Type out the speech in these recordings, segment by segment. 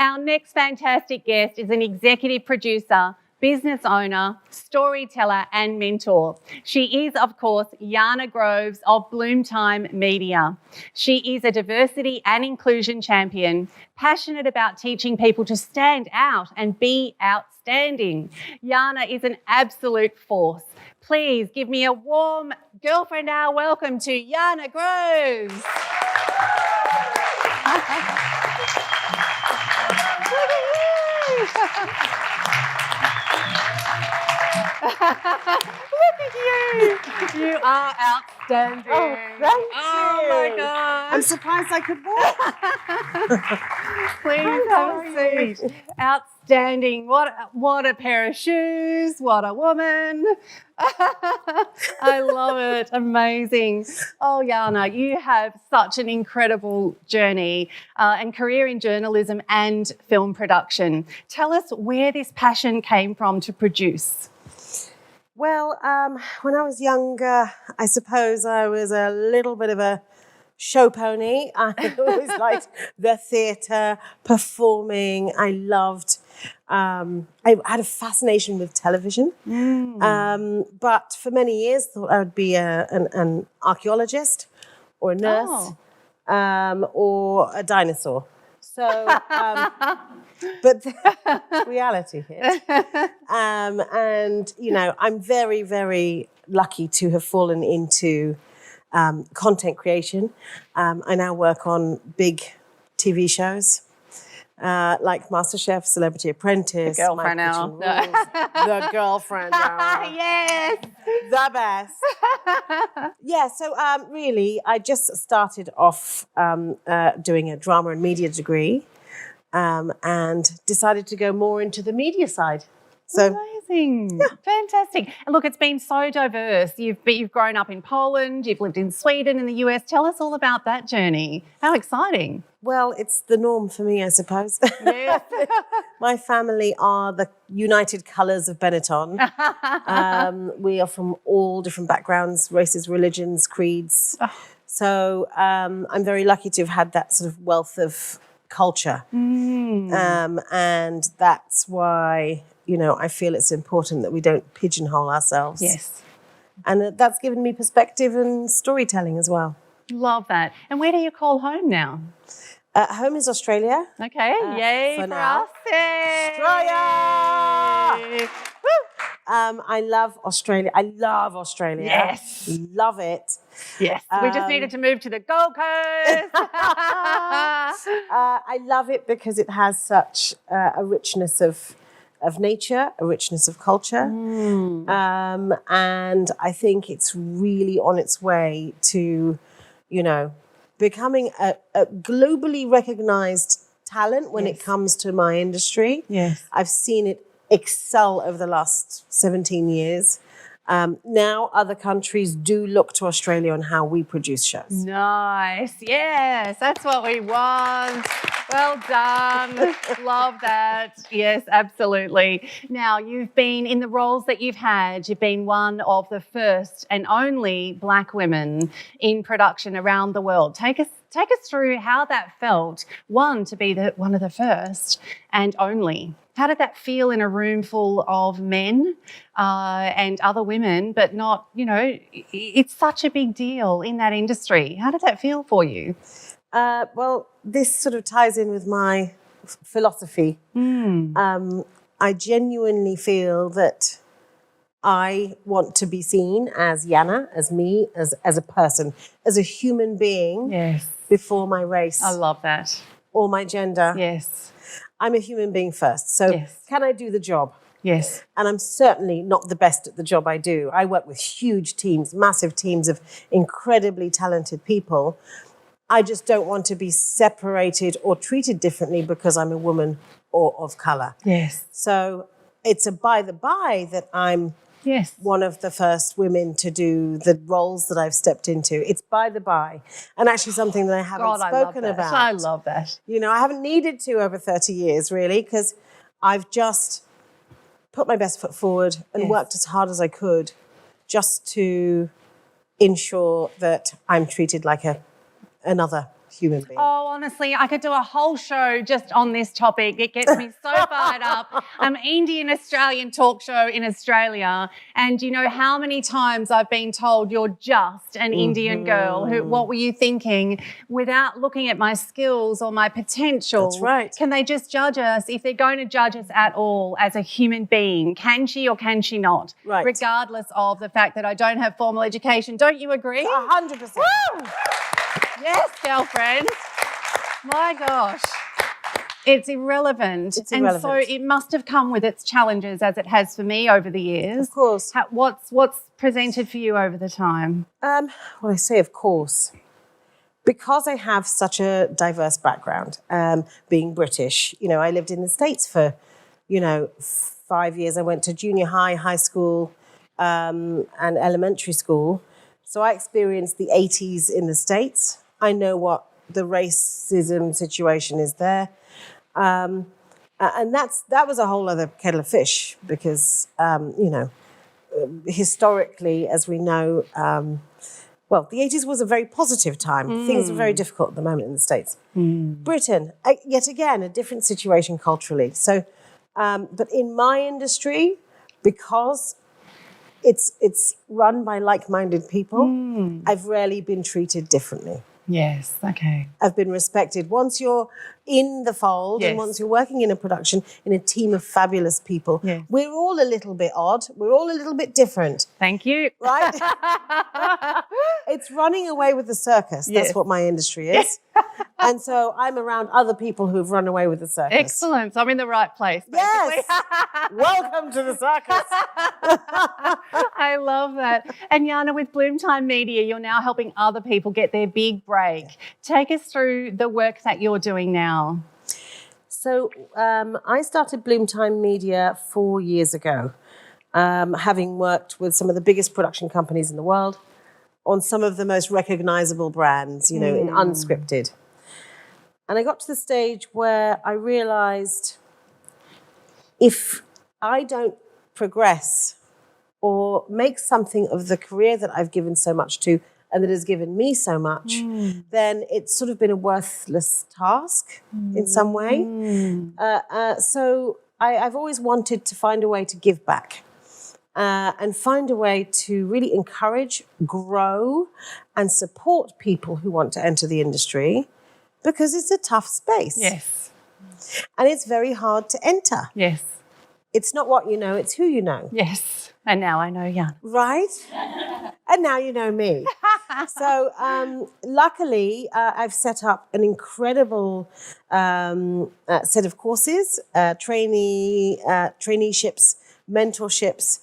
Our next fantastic guest is an executive producer, business owner, storyteller and mentor. She is, of course, Yana Groves of Bloomtime Media. She is a diversity and inclusion champion, passionate about teaching people to stand out and be outstanding. Yana is an absolute force. Please give me a warm girlfriend hour welcome to Yana Groves. Look at you. You are outstanding. Oh, thank you. Oh, my God. I'm surprised I could walk. Please have a seat. Outstanding. What a pair of shoes. What a woman. I love it. Amazing. Oh, Yana, you have such an incredible journey and career in journalism and film production. Tell us where this passion came from to produce. Well, when I was younger, I suppose I was a little bit of a show pony. I always liked the theatre, performing. I loved, I had a fascination with television. But for many years, thought I would be an archaeologist or a nurse or a dinosaur. So, but reality hit. And, you know, I'm very, very lucky to have fallen into content creation. I now work on big TV shows like MasterChef, Celebrity Apprentice, The Girlfriend Hour. The Girlfriend Hour. Yes. The best. Yeah, so really, I just started off doing a drama and media degree and decided to go more into the media side. So, amazing. Yeah. Fantastic. And look, it's been so diverse. You've grown up in Poland, you've lived in Sweden and the US. Tell us all about that journey. How exciting. Well, it's the norm for me, I suppose. Yes. My family are the united colours of Benetton. We are from all different backgrounds, races, religions, creeds. Oh. So I'm very lucky to have had that sort of wealth of culture. And that's why, you know, I feel it's important that we don't pigeonhole ourselves. Yes. And that's given me perspective and storytelling as well. Love that. And where do you call home now? Home is Australia. Okay, yay for now. us. Yay. Australia! I love Australia. I love Australia. Yes. Love it. Yes. We just needed to move to the Gold Coast. I love it because it has such a richness of nature, a richness of culture. And I think it's really on its way to, you know, becoming a globally recognized talent when it comes to my industry. Yes. I've seen it excel over the last 17 years. Now other countries do look to Australia on how we produce shows. Nice. Yes, that's what we want. Well done. Love that. Yes, absolutely. Now, you've been in the roles that you've had, you've been one of the first and only Black women in production around the world. Take us through how that felt, one, to be one of the first and only. How did that feel in a room full of men and other women, but not, you know, it's such a big deal in that industry. How did that feel for you? Well, this sort of ties in with my philosophy. I genuinely feel that I want to be seen as Yana, as me, as a person, as a human being. Yes. Before my race. I love that. Or my gender. Yes. I'm a human being first. So can I do the job? Yes. And I'm certainly not the best at the job I do. I work with huge teams, massive teams of incredibly talented people. I just don't want to be separated or treated differently because I'm a woman or of colour. Yes. So it's a by the by that I'm one of the first women to do the roles that I've stepped into. It's by the by. And actually something that I haven't spoken about. I love that. You know, I haven't needed to over 30 years, really, because I've just put my best foot forward and worked as hard as I could just to ensure that I'm treated like another human being. Oh, honestly, I could do a whole show just on this topic. It gets me so fired up. I'm Indian Australian talk show in Australia, and you know how many times I've been told you're just an Indian girl. What were you thinking? Without looking at my skills or my potential. That's right. Can they just judge us? If they're going to judge us at all as a human being, can she or can she not? Right. Regardless of the fact that I don't have formal education. Don't you agree? 100%. Woo! Yes, girlfriend. My gosh. It's irrelevant. It's and irrelevant. so it must have come with its challenges, as it has for me over the years. Of course. What's presented for you over the time? Well, I say of course. Because I have such a diverse background, being British, you know, I lived in the States for, 5 years. I went to junior high, high school, and elementary school. So I experienced the 80s in the States. I know what the racism situation is there. And that was a whole other kettle of fish because, historically, as we know, the 80s was a very positive time. Things were very difficult at the moment in the States. Britain, yet again, a different situation culturally. So, but in my industry, because it's run by like-minded people, I've rarely been treated differently. Yes, okay. I've been respected. Once you're in the fold Yes. and once you're working in a production in a team of fabulous people, Yes. we're all a little bit odd. We're all a little bit different, Thank you. right? It's running away with the circus. Yes. That's what my industry is. And so I'm around other people who've run away with the circus. Excellent. So I'm in the right place. Yes. Welcome to the circus. I love that. And Yana, with Bloomtime Media, you're now helping other people get their big break. Take us through the work that you're doing now. So I started Bloomtime Media 4 years ago, having worked with some of the biggest production companies in the world on some of the most recognizable brands, in unscripted. And I got to the stage where I realized if I don't progress or make something of the career that I've given so much to and that has given me so much, then it's sort of been a worthless task in some way. So I've always wanted to find a way to give back and find a way to really encourage, grow, and support people who want to enter the industry because it's a tough space. Yes. And it's very hard to enter. Yes. It's not what you know, it's who you know. Yes. And now I know Yana. Right? And now you know me. So luckily, I've set up an incredible set of courses, traineeships, mentorships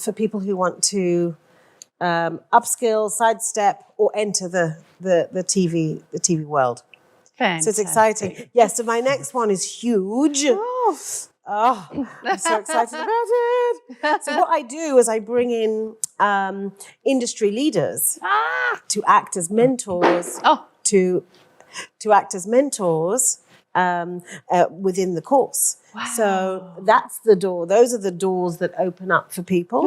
for people who want to upskill, sidestep, or enter the TV world. Fantastic. So it's exciting. Yes, so my next one is huge. Oh, I'm so excited about it. So what I do is I bring in industry leaders to act as mentors, to act as mentors within the course. Wow. So that's the door. Those are the doors that open up for people.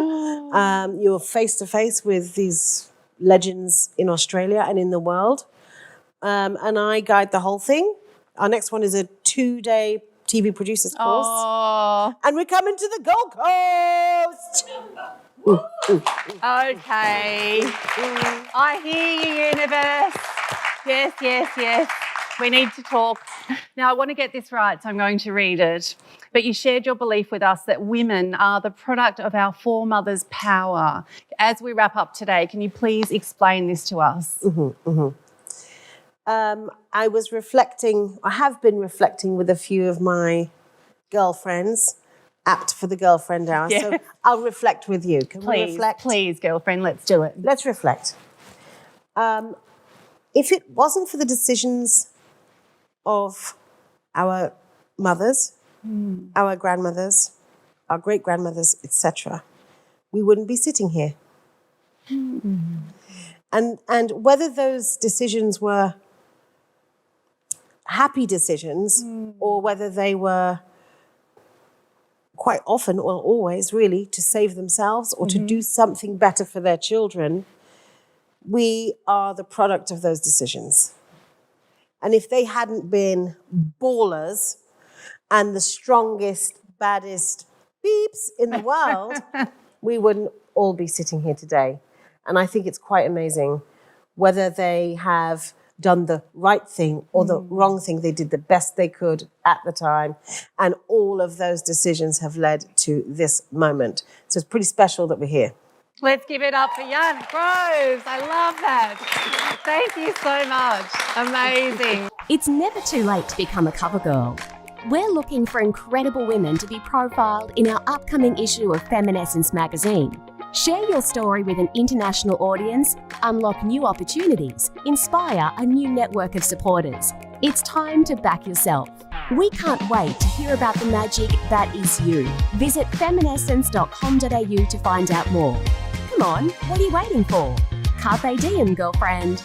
You're face to face with these legends in Australia and in the world. And I guide the whole thing. Our next one is a 2-day TV producers course. Oh. And we're coming to the Gold Coast. Okay. I hear you, universe. Yes, yes, yes. We need to talk. Now, I want to get this right, so I'm going to read it. But you shared your belief with us that women are the product of our foremothers' power. As we wrap up today, can you please explain this to us? I have been reflecting with a few of my girlfriends, apt for the girlfriend hour. Yes. So I'll reflect with you. Can we reflect? Please, girlfriend, let's do it. Let's reflect. If it wasn't for the decisions of our mothers, our grandmothers, our great-grandmothers, etc., we wouldn't be sitting here. And whether those decisions were happy decisions or whether they were quite often or always really to save themselves or to do something better for their children, we are the product of those decisions. And if they hadn't been ballers and the strongest, baddest beeps in the world, we wouldn't all be sitting here today. And I think it's quite amazing whether they have done the right thing or the wrong thing. They did the best they could at the time. And all of those decisions have led to this moment. So it's pretty special that we're here. Let's give it up for Yana Groves. I love that. Thank you so much. Amazing. It's never too late to become a cover girl. We're looking for incredible women to be profiled in our upcoming issue of Feminescence magazine. Share your story with an international audience, unlock new opportunities, inspire a new network of supporters. It's time to back yourself. We can't wait to hear about the magic that is you. Visit feminescence.com.au to find out more. Come on, what are you waiting for? Carpe diem, girlfriend.